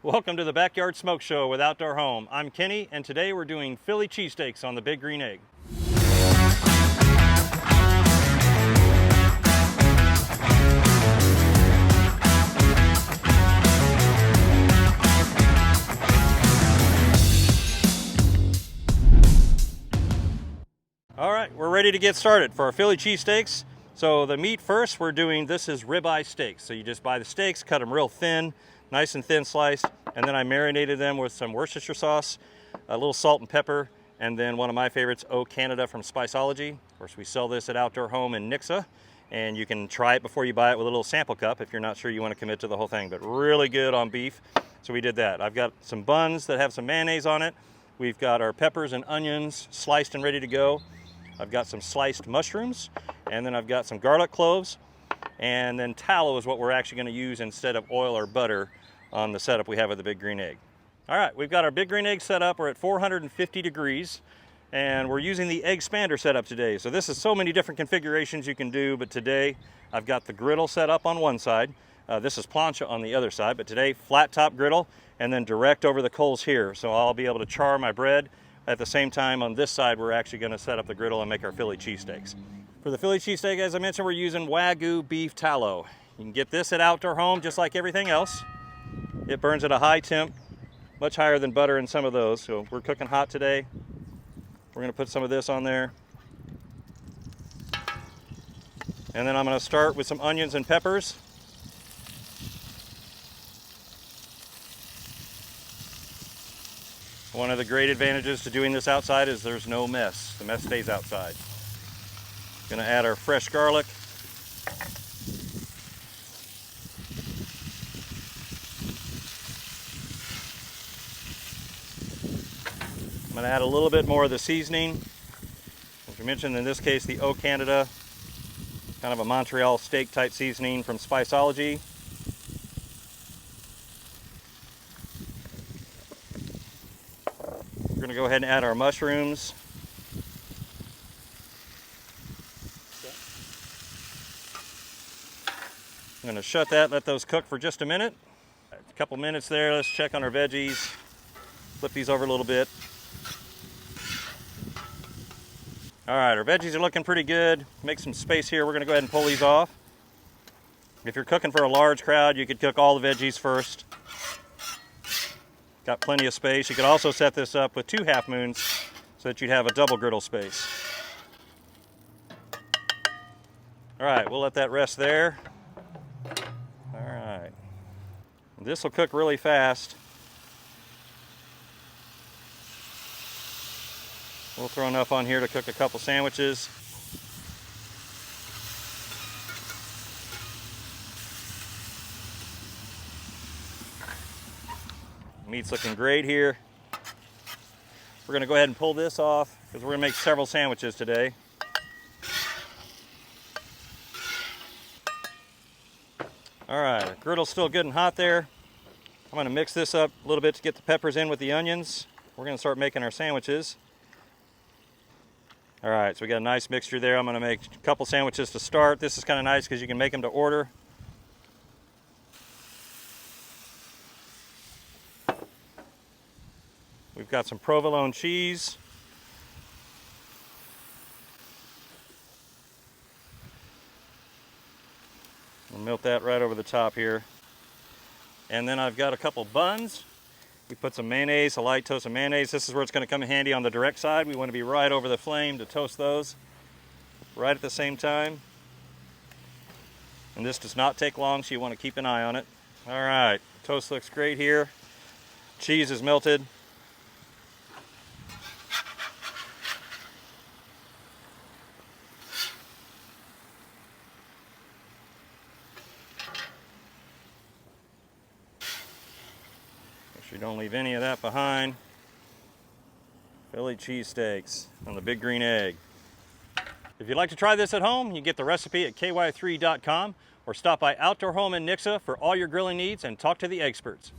Welcome to the Backyard Smoke Show with Outdoor Home. I'm Kenny, and today we're doing Philly cheesesteaks on the Big Green Egg. All right, we're ready to get started for our Philly cheesesteaks. So the meat first, this is ribeye steaks. So you just buy the steaks, cut them real thin, nice and thin sliced, and then I marinated them with some Worcestershire sauce, a little salt and pepper, and then one of my favorites, O Canada from Spiceology. Of course, we sell this at Outdoor Home in Nixa, and you can try it before you buy it with a little sample cup if you're not sure you want to commit to the whole thing, but really good on beef. So we did that. I've got some buns that have some mayonnaise on it. We've got our peppers and onions sliced and ready to go. I've got some sliced mushrooms, and then I've got some garlic cloves, and then tallow is what we're actually going to use instead of oil or butter on the setup we have with the Big Green Egg. All right, we've got our Big Green Egg set up. We're at 450 degrees, and we're using the egg expander setup today. So this is so many different configurations you can do, but today I've got the griddle set up on one side. This is plancha on the other side, but today flat top griddle and then direct over the coals here. So I'll be able to char my bread. At the same time, on this side, we're actually going to set up the griddle and make our Philly cheesesteaks. For the Philly cheesesteak, as I mentioned, we're using Wagyu beef tallow. You can get this at Outdoor Home just like everything else. It burns at a high temp, much higher than butter in some of those. So we're cooking hot today. We're going to put some of this on there. And then I'm going to start with some onions and peppers. One of the great advantages to doing this outside is there's no mess. The mess stays outside. Gonna add our fresh garlic. I'm gonna add a little bit more of the seasoning. As we mentioned, in this case, the O Canada, kind of a Montreal steak type seasoning from Spiceology. We're going to go ahead and add our mushrooms. I'm going to shut that, let those cook for just a minute. A couple minutes there, let's check on our veggies. Flip these over a little bit. All right, our veggies are looking pretty good. Make some space here. We're going to go ahead and pull these off. If you're cooking for a large crowd, you could cook all the veggies first. Got plenty of space. You could also set this up with 2 half moons so that you'd have a double griddle space. All right, we'll let that rest there. All right. This will cook really fast. We'll throw enough on here to cook a couple sandwiches. Meat's looking great here. We're gonna go ahead and pull this off because we're gonna make several sandwiches today. All right, griddle's still good and hot there. I'm gonna mix this up a little bit to get the peppers in with the onions. We're gonna start making our sandwiches. All right, so we got a nice mixture there. I'm gonna make a couple sandwiches to start. This is kind of nice because you can make them to order. We've got some provolone cheese. We'll melt that right over the top here. And then I've got a couple buns. We put some mayonnaise, a light toast of mayonnaise. This is where it's going to come in handy on the direct side. We want to be right over the flame to toast those right at the same time. And this does not take long, so you want to keep an eye on it. All right, toast looks great here. Cheese is melted. You don't leave any of that behind. Philly cheesesteaks on the Big Green Egg. If you'd like to try this at home, you can get the recipe at ky3.com or stop by Outdoor Home in Nixa for all your grilling needs and talk to the experts.